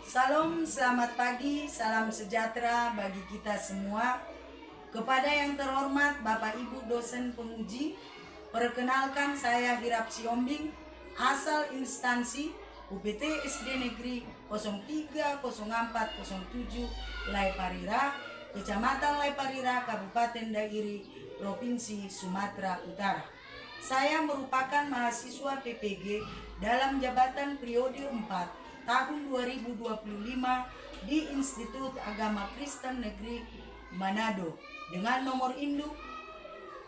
Salam, selamat pagi, salam sejahtera bagi kita semua. Kepada yang terhormat Bapak Ibu dosen penguji, perkenalkan saya Hirap Siombing, asal instansi UPT SD Negeri 030407 Laiparira, Kecamatan Laiparira, Kabupaten Dairi, Provinsi Sumatera Utara. Saya merupakan mahasiswa PPG dalam jabatan periode 4 tahun 2025 di Institut Agama Kristen Negeri Manado dengan nomor induk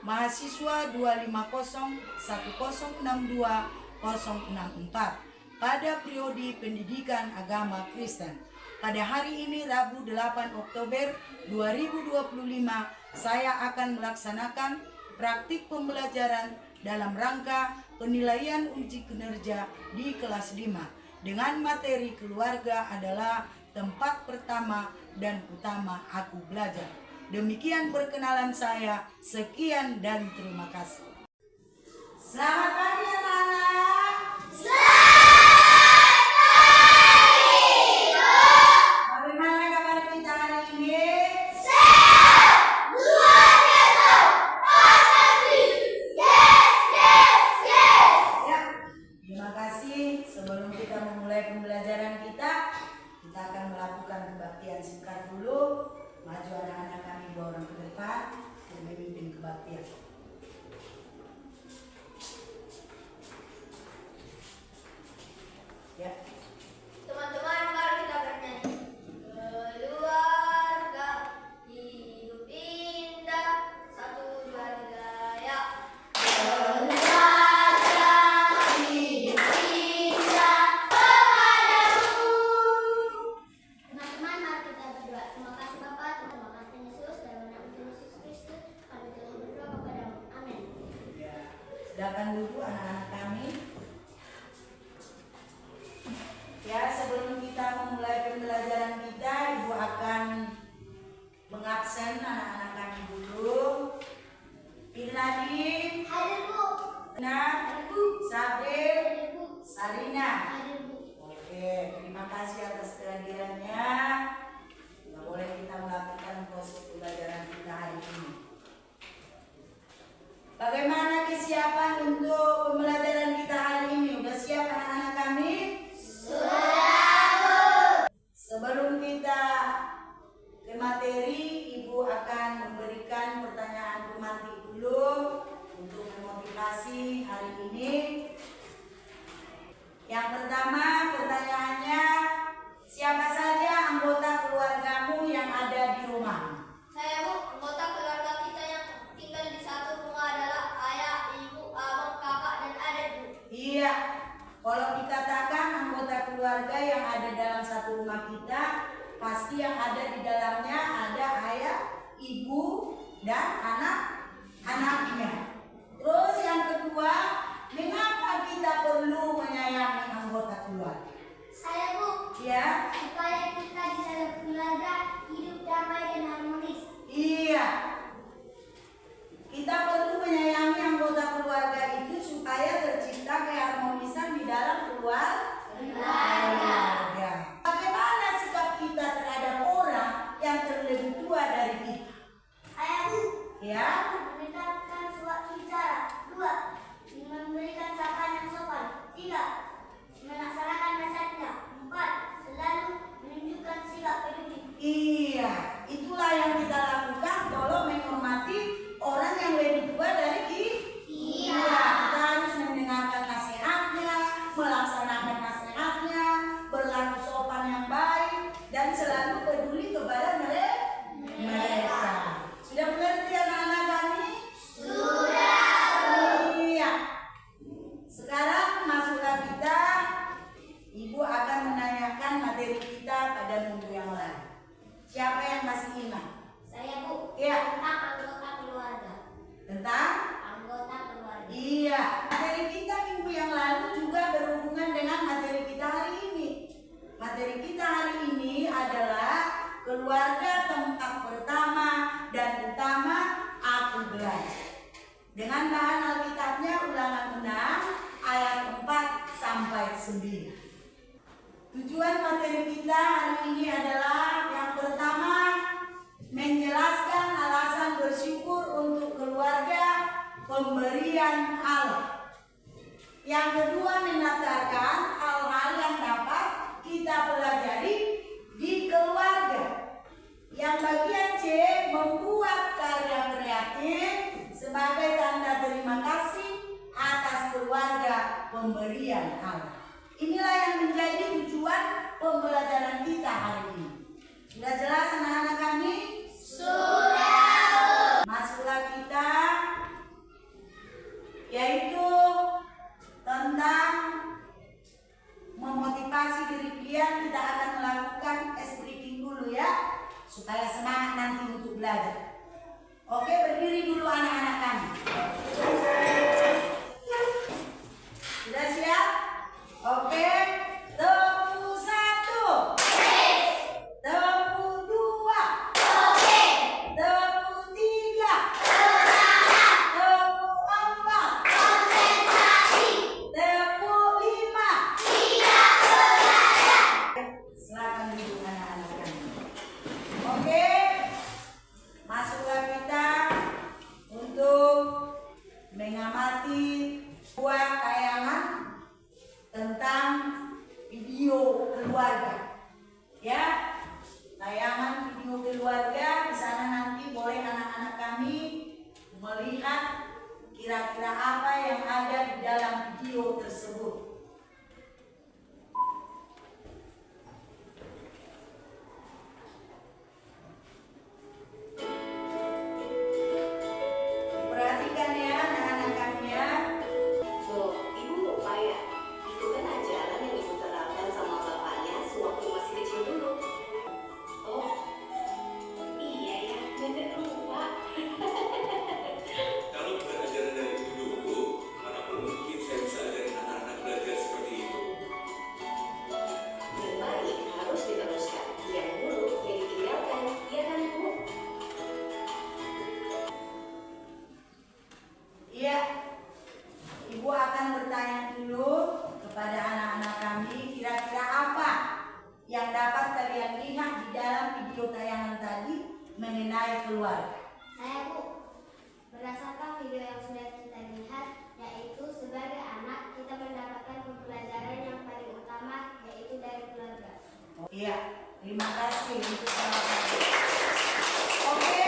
mahasiswa 250106264 pada periode pendidikan agama Kristen. Pada hari ini Rabu 8 Oktober 2025 saya akan melaksanakan praktik pembelajaran dalam rangka penilaian uji kinerja di kelas 5 dengan materi keluarga adalah tempat pertama dan utama aku belajar. Demikian perkenalan saya. Sekian dan terima kasih. Selamat pagi anak-anak. Selamat pagi, Bu. Bagaimana kabar kita hari ini? Sehat, luar biasa, fantastis. Yes. Ya, terima kasih. Sebelum kita memulai pembelajaran kita akan melakukan kebaktian singkat dulu. Maju anak-anak kami 2 orang ke depan dan memimpin kebaktian. Ya. Teman-teman, mari kita bernyanyi. Keluarga hidup indah, 1, 2, 3, ya. Keluarga hidup indah kepadamu. Teman-teman, mari kita berdoa. Terima kasih Bapa, terima kasih Yesus, dalam nama Yesus Kristus, kami telah berdoa kepadamu. Amin. Ya. Silakan dulu anak-anak kami. Ya, sebelum kita memulai pembelajaran kita, Ibu akan mengabsen anak-anak kami dulu. Nadine, Hadir, Bu. Nah, Bu. Sabil, Hadir, Bu. Sarina. Hadir, Bu. Oke, terima kasih atas kehadirannya. Nggak boleh kita melakukan proses pembelajaran kita hari ini. Bagaimana kesiapan untuk pembelajaran kita hari ini? Udah siap anak-anak kami? Sebelum kita ke materi, Ibu akan memberikan pertanyaan pemantik dulu untuk memotivasi hari ini. Yang pertama, pertanyaannya, siapa saja anggota keluargamu yang ada di rumah? Saya, Bu. Anggota keluarga kita yang tinggal di satu rumah adalah ayah, ibu, abang, kakak, dan adik, Bu. Iya, kalau dikatakan anggota keluarga yang ada dalam satu rumah kita, pasti yang ada di dalamnya ada ayah, ibu, dan anak-anaknya. Terus yang kedua, mengapa kita perlu menyayangi anggota keluarga? Saya, Bu. Ya, Supaya kita di dalam keluarga hidup damai dan harmonis. iya. Kita perlu menyayangi anggota keluarga itu supaya tercipta keharmonisan di dalam keluarga. Bagaimana sikap kita terhadap orang yang terlebih tua dari kita? Saya, Bu. Ya, Mendengarkan suatu bicara. 2. Memberikan sapaan yang sopan. 3. Melaksanakan nasihatnya. 4. Selalu menunjukkan sikap peduli. iya. Itulah yang kita lakukan kalau menghormati orang yang lebih tua dari kita. Iya. Kita harus mendengarkan nasihatnya, melaksanakan nasihatnya, berlaku sopan yang baik, dan selalu peduli kepada mereka. Sudah mengerti anak-anak kami? Sudah. Iya. Sekarang masuklah kita. Ibu akan menanyakan materi kita pada minggu yang lalu. Siapa yang masih ingat? Saya, Bu. Iya. Tentang anggota keluarga. Tentang? Anggota keluarga. Iya. Materi kita minggu yang lalu juga berhubungan dengan materi kita hari ini. Materi kita hari ini adalah keluarga tempat pertama dan utama aku belajar. Dengan bahan Alkitabnya Ulangan 6 ayat 4 sampai 9. Tujuan materi kita hari ini adalah yang pertama, menjelaskan alasan bersyukur untuk keluarga pemberian Allah. Yang kedua, mendaftarkan hal-hal yang dapat kita pelajari di keluarga. Yang bagian C, membuat karya kreatif sebagai tanda terima kasih atas keluarga pemberian Allah. Inilah yang menjadi tujuan pembelajaran kita hari ini. Sudah jelas anak-anak kami? Sudah. Masuklah kita, yaitu tentang memotivasi diri kalian. Kita akan melakukan ice breaking dulu ya, supaya semangat nanti untuk belajar. Oke, berdiri dulu anak-anak kami. Sudah siap? Oke, tepuk 1, tepuk 2, tepuk 3, tepuk 4, tepuk 5. Silakan duduk anak-anak kami. Oke, masuklah kita untuk mengamati buah tayangan tentang video keluarga. Ya, tayangan video keluarga. Di sana nanti boleh anak-anak kami melihat kira-kira apa yang ada di dalam video tersebut. Perhatikan ya anak-anak kami ya. Loh, Ibu lupa ya? Itu kan ajaran yang Ibu terapkan sama bapaknya sewaktu masih kecil dulu. Oh, iya ya, bener lupa. Kalau bukan ajaran dari ibu dulu, mana mungkin saya bisa ajarin anak-anak belajar seperti itu. Yang baik harus diteruskan, yang buruk yang ditinggalkan, ya kan Bu? Iya, Ibu akan bertanya dulu kepada anak-anak kami, kira-kira apa yang dapat kalian lihat di dalam video tayangan tadi mengenai keluarga. Saya Bu, berdasarkan video yang sudah kita lihat, yaitu sebagai anak kita mendapatkan pembelajaran yang paling utama, yaitu dari keluarga. Iya, terima kasih untuk jawabannya. Oke,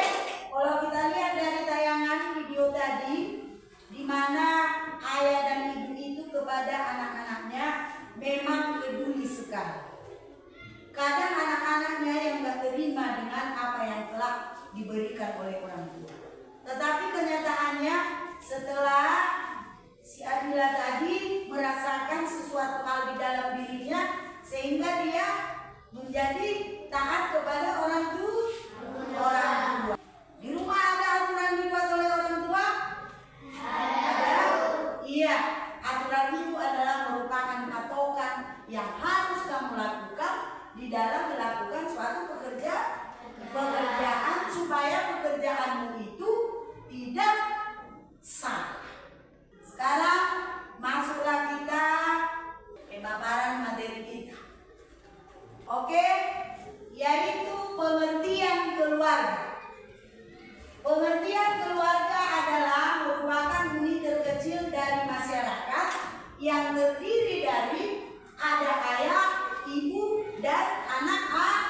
kalau kita lihat dari tayangan video tadi, di mana ayah dan ibu itu kepada anak-anaknya memang peduli sekali. Kadang anak-anaknya yang gak terima dengan apa yang telah diberikan oleh orang tua. Tetapi kenyataannya setelah si Adila tadi merasakan sesuatu hal di dalam dirinya, sehingga dia menjadi taat kepada orang tua. Di rumah ada aturan dibuat oleh orang tua? Ada. Iya, aturan itu adalah merupakan patokan yang harus kamu lakukan di dalam melakukan suatu pekerjaan supaya pekerjaanmu itu tidak salah. Sekarang masuklah kita pemaparan materi kita. Oke, yaitu pengertian keluarga. Pengertian keluarga adalah merupakan unit terkecil dari masyarakat yang terdiri dari ada ayah, ibu, dan anak-anak.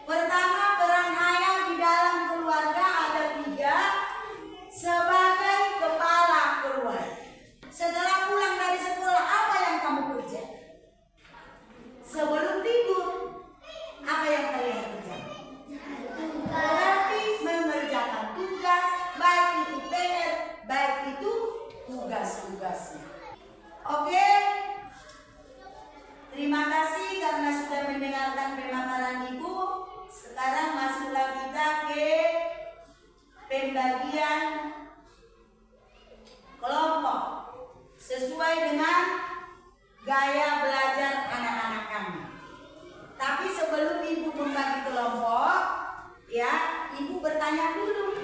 Pertama, peran ayah di dalam keluarga ada 3 sebagai kepala keluarga. Setelah pulang dari sekolah, apa yang kamu kerja? Sebelum tidur, apa yang kalian kerjakan? Berarti mengerjakan tugas, baik itu PR, baik itu tugas-tugasnya. Oke, terima kasih karena sudah mendengarkan pemaparan Ibu. Sekarang masuklah kita ke pembagian kelompok sesuai dengan gaya belajar anak-anak kami. Tapi sebelum Ibu membagi kelompok, ya, Ibu bertanya dulu,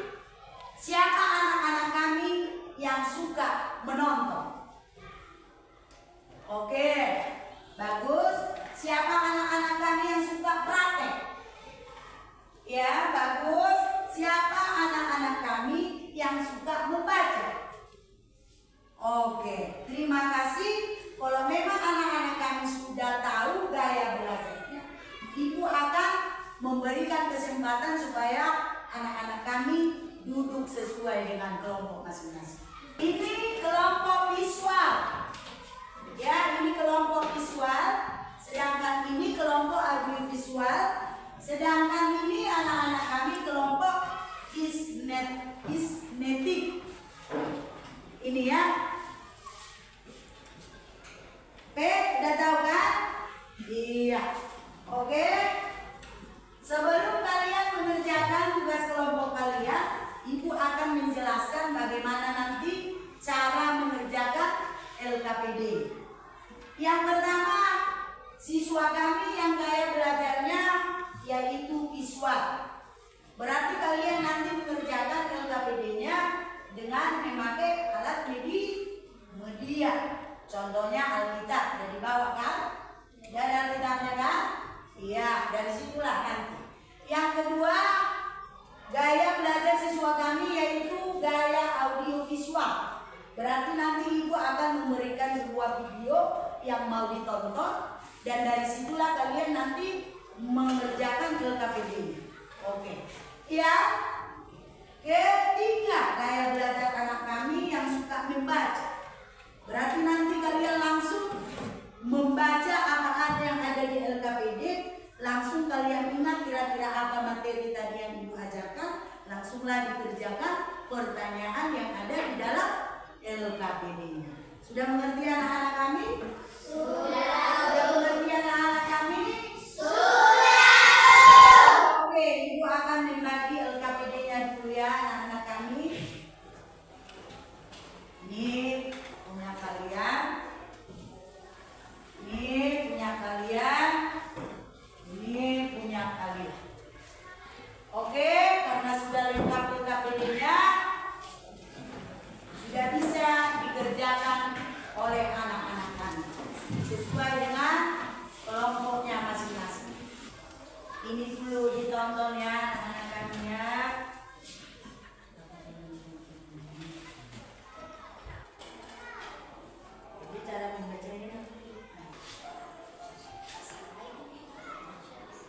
siapa anak-anak kami yang suka menonton? Oke, yang suka membaca. Oke, terima kasih. Kalau memang anak-anak kami sudah tahu gaya belajarnya, Ibu akan memberikan kesempatan supaya anak-anak kami duduk sesuai dengan kelompok masing-masing. Ini kelompok visual. Ya, ini kelompok visual. Sedangkan ini kelompok audiovisual. Sedangkan ini anak-anak kami kelompok isnetik. Ini ya. P, udah tahu kan? Iya. Oke. Sebelum kalian mengerjakan tugas kelompok kalian, Ibu akan menjelaskan bagaimana nanti cara mengerjakan LKPD. Yang pertama, siswa kami yang gaya belajarnya yaitu visual. Berarti kalian nanti mengerjakan LKPD-nya dengan memakai alat media. Contohnya Alkitab, dari bawah kan? Dari Alkitabnya kan? Iya, dari situlah nanti. Yang kedua, gaya belajar siswa kami yaitu gaya audiovisual. Berarti nanti Ibu akan memberikan sebuah video yang mau ditonton dan dari situlah kalian nanti mengerjakan LKPD. Oke. Ya. Ketiga, gaya belajar anak kami yang suka membaca. Berarti nanti kalian langsung membaca apa yang ada di LKPD, langsung kalian ingat kira-kira apa materi tadi yang Ibu ajarkan, langsunglah dikerjakan pertanyaan yang ada di dalam LKPD-nya. Sudah mengerti anak-anak kami? Sudah. Sudah mengerti anak-anak kami? Sudah. Oke, Ibu akan membagi LKPD-nya dulu ya anak-anak kami. Ini punya kalian. Ini punya kalian. Ini punya kalian. Oke, karena sudah lengkap LKPD-nya, sudah bisa dikerjakan oleh anak-anak kami sesuai dengan kelompoknya masing-masing. Ini dulu ditonton ya anak-anak kami ya. Jadi cara membacanya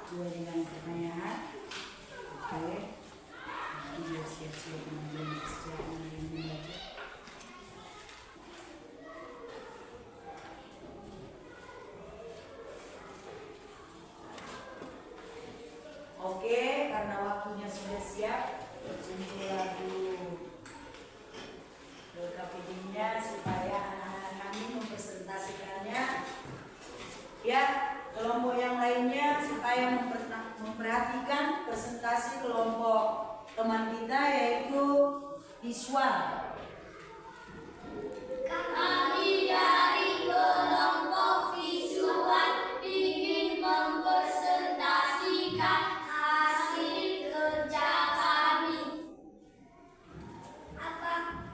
dua dengan pertanyaan. Oke. Jadi siap-siap membaca. Oke, karena waktunya sudah siap, untuk lagu LKPD-nya supaya anak-anak kami mempresentasikannya. Ya, kelompok yang lainnya supaya memperhatikan presentasi kelompok teman kita yaitu visual. Kami dari kelompok visual ingin mempresentasikan hasil kerja kami. Apa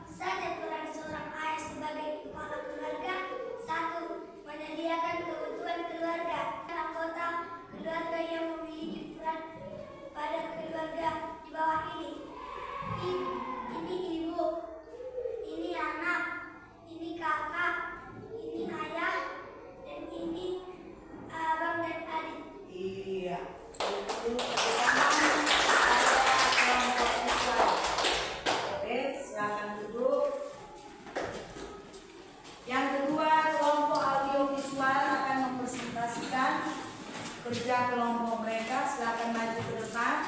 saja peran seorang ayah sebagai kepala keluarga? 1. Menyediakan kebutuhan keluarga. Anggota keluarga yang memiliki peran pada keluarga di bawah ini. Ini ibu, ini anak, ini kakak, ini ayah, dan ini abang dan adik. Iya. Itu pertama ada kelompok visual. Oke, silakan duduk. Yang kedua, kelompok audiovisual akan mempresentasikan kerja kelompok mereka. Silakan maju ke depan.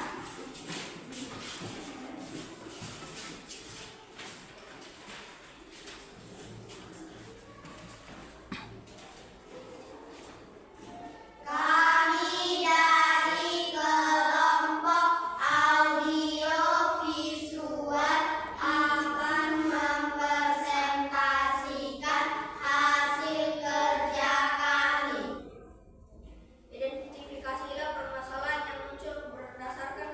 Kami dari kelompok audiovisual akan mempresentasikan hasil kerja kami. Identifikasilah permasalahan yang muncul berdasarkan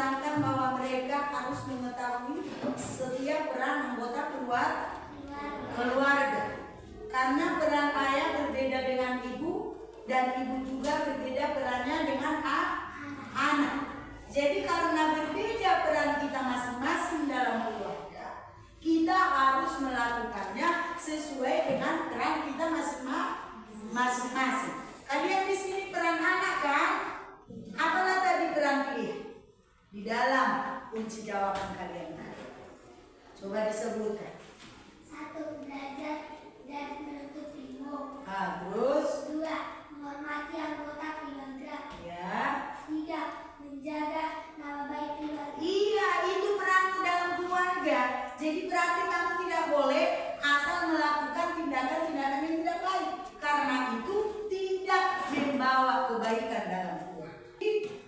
menerangkan bahwa mereka harus mengetahui setiap peran anggota keluarga. Karena peran ayah berbeda dengan ibu dan ibu juga berbeda perannya dengan anak. Jadi karena berbeda peran kita masing-masing dalam keluarga, kita harus melakukannya sesuai dengan peran kita masing-masing. Kalian di sini peran anak kan? Apalah tadi peran kalian? Di dalam kunci jawaban kalian tadi. Coba disebutkan. 1. Belajar dan menuntut ilmu. Terus? 2. Menghormati anggota keluarga. Ya. 3. Menjaga nama baik keluarga. Iya, itu peranmu dalam keluarga. Jadi berarti kamu tidak boleh asal melakukan tindakan-tindakan yang tidak baik. Karena itu tidak membawa kebaikan dalam keluarga.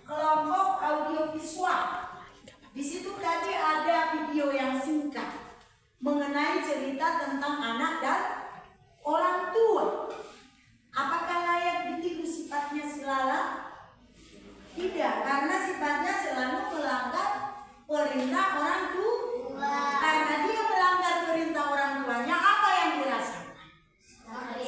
Kelompok audiovisual. Di situ tadi ada video yang singkat mengenai cerita tentang anak dan orang tua. Apakah layak ditiru sifatnya si Lala? Tidak, karena sifatnya selalu melanggar perintah orang tua. Karena dia melanggar perintah orang tuanya, apa yang dirasakan?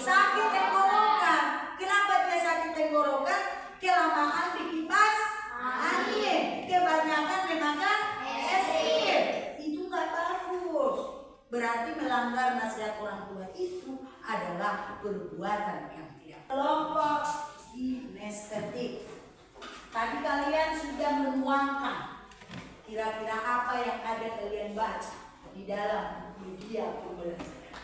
Sakit tenggorokan. Kenapa dia sakit tenggorokan? Kelamaan di kipas angin, kebanyakan memakan es krim. Itu nggak bagus. Berarti melanggar nasihat orang tua itu adalah perbuatan yang tidak. Kelompok kinestetik. Tadi kalian sudah menuangkan kira-kira apa yang ada kalian baca di dalam media pembelajaran.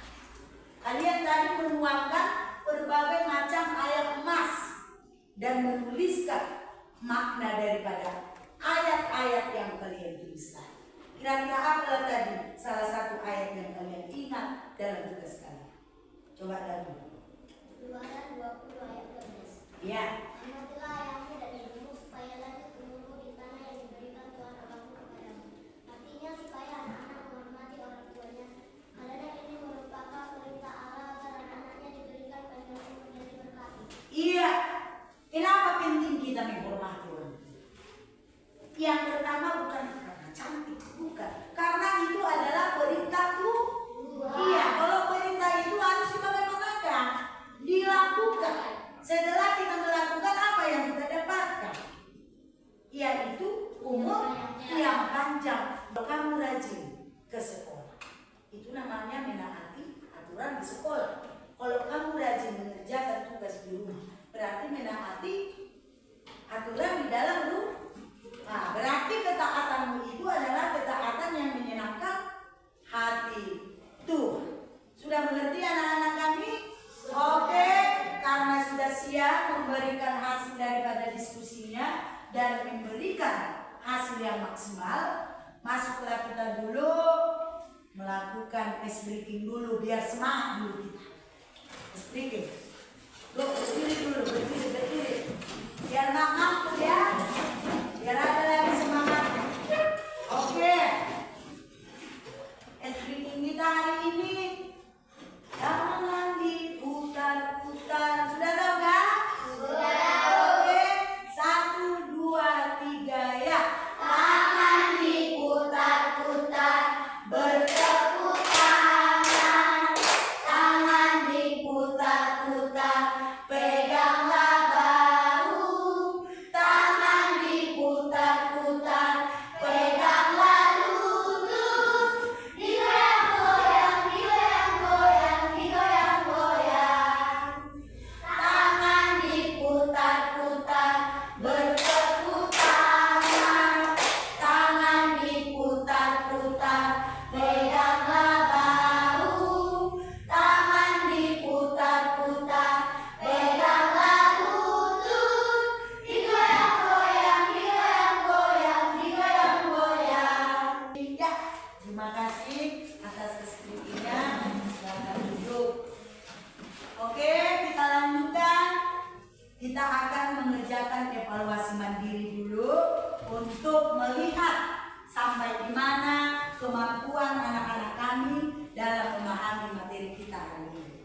Kalian tadi menuangkan berbagai macam ayat emas dan menuliskan makna daripada ayat-ayat yang kalian tuliskan. Kira-kira apa tadi salah satu ayat yang kalian ingat dalam tugas kalian? Coba lagi. Keluaran 20 ayat 12. Ya. Hormatilah ayahmu dan ibumu supaya lanjut umurmu di tanah yang diberikan Tuhan Allahmu kepadamu. Artinya supaya anak-anak menghormati orang tuanya. Karena ini merupakan perintah Allah agar anak-anaknya diberikan panjang umur dan diberkati. Iya. Kenapa penting kita menghormati orang tua? Yang pertama bukan karena cantik, bukan. Karena itu adalah perintah Tuhan. Iya, kalau perintah itu harus dibagaimanakan, dilakukan. Setelah kita melakukan apa yang kita dapatkan, yaitu umur yang panjang. Kalau kamu rajin ke sekolah, itu namanya menaati aturan di sekolah. Kalau kamu rajin mengerjakan tugas di rumah, berarti menaati aturan di dalam rumah. Nah, berarti ketaatanmu itu adalah ketaatan yang menyenangkan hati Tuhan. Sudah mengerti anak-anak kami? Oke, karena sudah siap memberikan hasil daripada diskusinya dan memberikan hasil yang maksimal, masuklah kita dulu melakukan ice breaking dulu biar semangat dulu kita. Ice breaking. Loh, berdiri dulu, berdiri. Biar nggak ngantuk ya. Biar ada lagi semangatnya. Oke. Ice breaking kita hari ini. Jangan diputar-putar. Sudah tahu kan? Sudah. Oke. 1, 2, 3 ya. Tangan diputar-putar, bertepuk tangan. Tangan diputar-putar, peganglah bahu. Tangan diputar-putar, peganglah lutut. Digoyang-goyang, digoyang-goyang, digoyang-goyang. Tangan diputar-putar, bertepuk tangan. Tangan diputar-putar, peganglah bahu. Tangan diputar-putar, peganglah lutut. Digoyang-goyang, digoyang-goyang, digoyang-goyang. Ya, terima kasih atas kesempatinya. Selamat duduk. Oke, kita lanjutkan. Kita akan mengerjakan evaluasi mandiri dulu untuk melihat sampai di mana kemampuan anak-anak kami dalam memahami materi kita hari ini.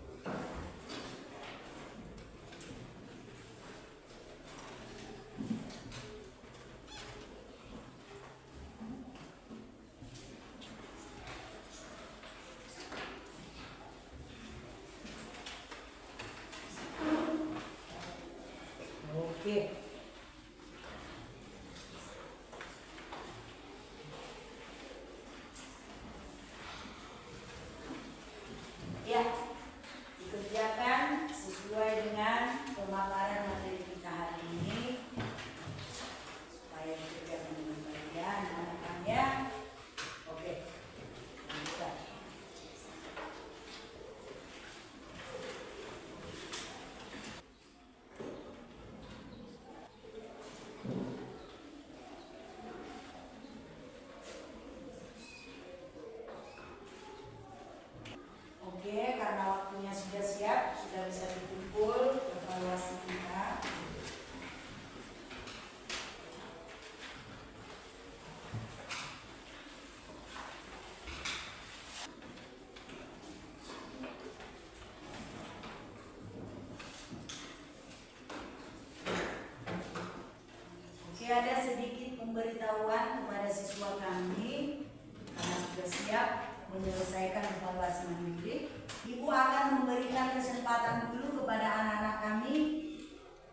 siap menyelesaikan evaluasi mandiri, Ibu akan memberikan kesempatan dulu kepada anak-anak kami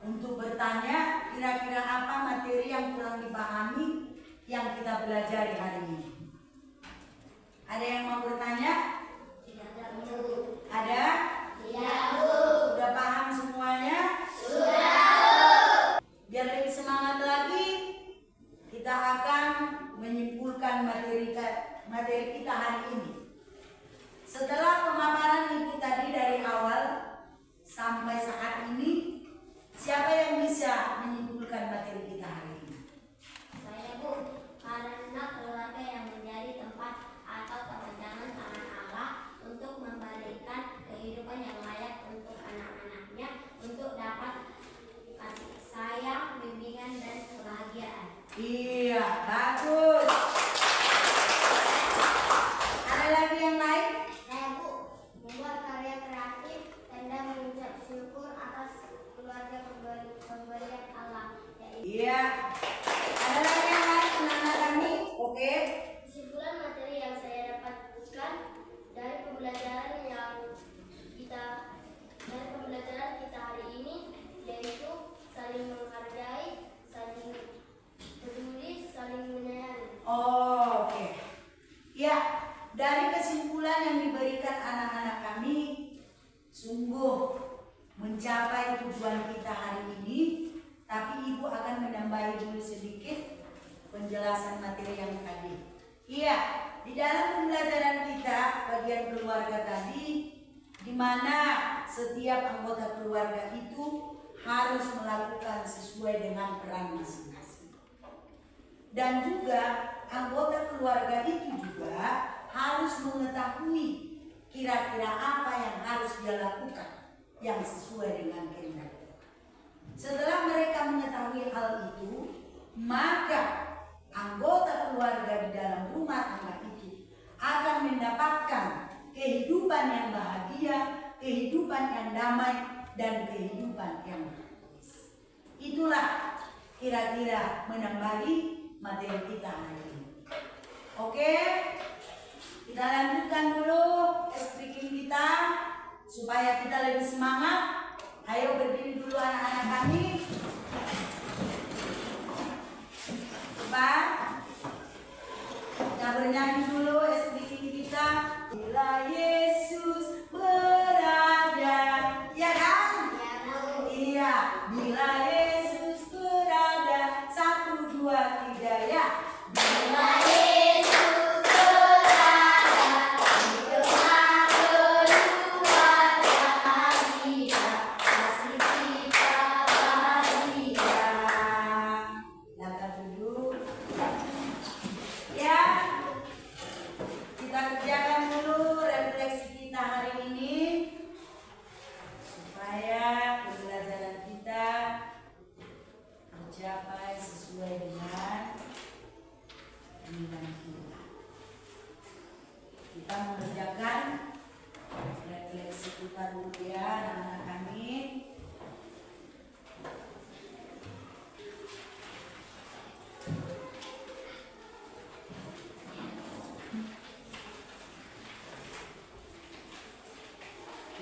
untuk bertanya kira-kira apa materi yang kurang dipahami yang kita pelajari hari ini. Ada yang mau bertanya? Ada? Sudah paham semuanya? Biar lebih semangat lagi, kita akan menyimpulkan materi kita hari ini. Setelah pemaparan Ibu tadi dari awal sampai saat ini, siapa yang bisa menyimpulkan materi kita hari ini? Saya, Bu, karena keluarga yang menjadi tempat atau kepanjangan tangan Allah untuk memberikan kehidupan yang layak untuk anak-anaknya, untuk dapat kasih sayang, bimbingan, dan kebahagiaan. Iya, bagus. Ada lagi yang lain? Saya, Bu, membuat karya kreatif tanda mengucap syukur atas keluarga pemberian Allah. Iya. Ada lagi yang lain anak-anak kami? Oke. Kesimpulan materi yang saya dapatkan dari pembelajaran kita hari ini yaitu saling menghargai, saling peduli, saling menyayangi. Oh, oke. Ya, dari kesimpulan yang diberikan anak-anak kami, sungguh mencapai tujuan kita hari ini. Tapi Ibu akan menambahi dulu sedikit penjelasan materi yang tadi. Iya, di dalam pembelajaran kita bagian keluarga tadi, di mana setiap anggota keluarga itu harus melakukan sesuai dengan peran masing-masing. Dan juga anggota keluarga itu juga harus mengetahui kira-kira apa yang harus dia lakukan yang sesuai dengan kehendak. Setelah mereka mengetahui hal itu, maka anggota keluarga di dalam rumah tangga itu akan mendapatkan kehidupan yang bahagia, kehidupan yang damai, dan kehidupan yang harmonis. Itulah kira-kira menambahi materi kita hari ini. Oke, kita lanjutkan dulu speaking kita supaya kita lebih semangat. Ayo berdiri dulu anak-anak kami. Cepat. Kita bernyanyi dulu speaking kita. Bila Yesus berada, ya kan? Iya. Bila Yesus berada, 1, 2, 3 ya. Bila Yesus berada di tengah keluarga kita, kasih kita bahagia. Langkah duduk. Ya, kita kerjakan dulu refleksi kita hari ini supaya pembelajaran kita tercapai sesuai dengan keinginan kita. Kita mengerjakan refleksi kita dulu ya anak-anak kami.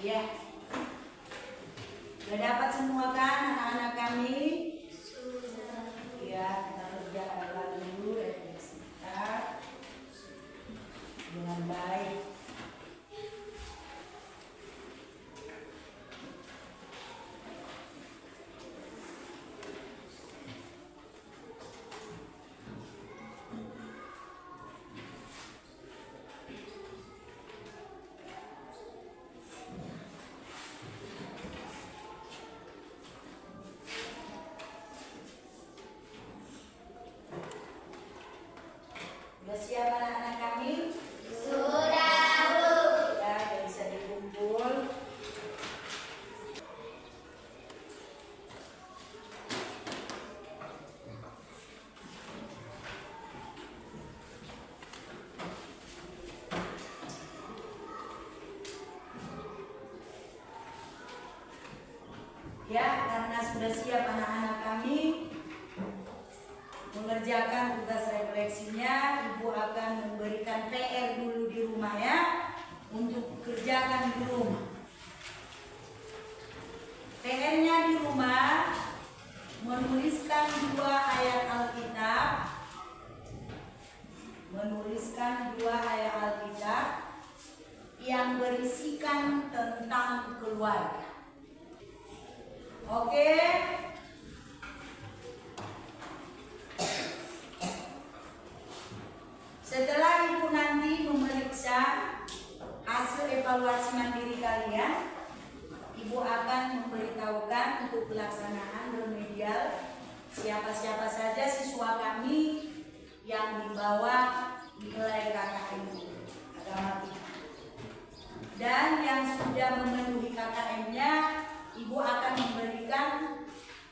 Ya, sudah dapat semua kan anak-anak kami? Ya, kita kerjakan lagi dulu refleksi kita dengan baik. Sudah siap anak-anak kami? Sudah, Bu. Ya, sudah bisa dikumpul. Ya, karena sudah siap anak-anak kami mengerjakan tugas refleksinya, Ibu akan memberikan PR dulu di rumah ya, untuk kerjakan di rumah. PR-nya di rumah menuliskan 2 ayat Alkitab. Menuliskan 2 ayat Alkitab yang berisikan tentang keluarga. Oke? Setelah ibu nanti memeriksa hasil evaluasi mandiri kalian, ibu akan memberitahukan untuk pelaksanaan remedial siapa-siapa saja siswa kami yang dibawa nilai KKM agama kita. Dan yang sudah memenuhi KKM-nya, ibu akan memberikan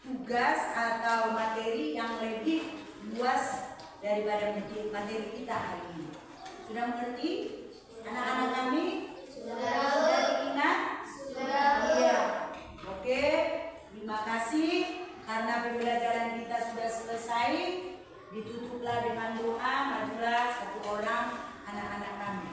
tugas atau materi yang lebih luas daripada materi kita hari ini. Sudah mengerti anak-anak kami? Sudah diingat? Sudah. Iya. Oke. Terima kasih karena pembelajaran kita sudah selesai. Ditutuplah dengan doa. Majulah satu orang anak-anak kami.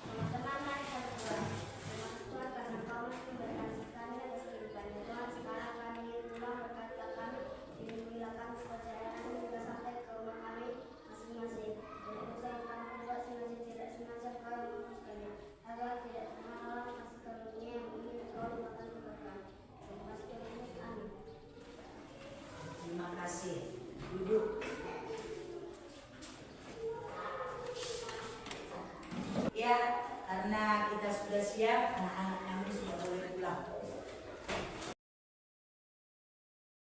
Teman-teman, mari kita berdoa. Terima kasih Tuhan karena Kau masih berkasih kami atas kehidupannya Tuhan. Sekarang kami pulang berkata kami, lindungilah kami kepercayaan hingga sampai ke rumah kami masing-masing. Dan dosa yang kami buat sengaja tidak sengaja Kau yang menghapuskannya, agar tidak terhalang kasih karunia yang ingin Kau limpahkan kepada kami. Terima kasih Tuhan Yesus, amin. Terima kasih. Duduk. Ya, karena kita sudah siap, anak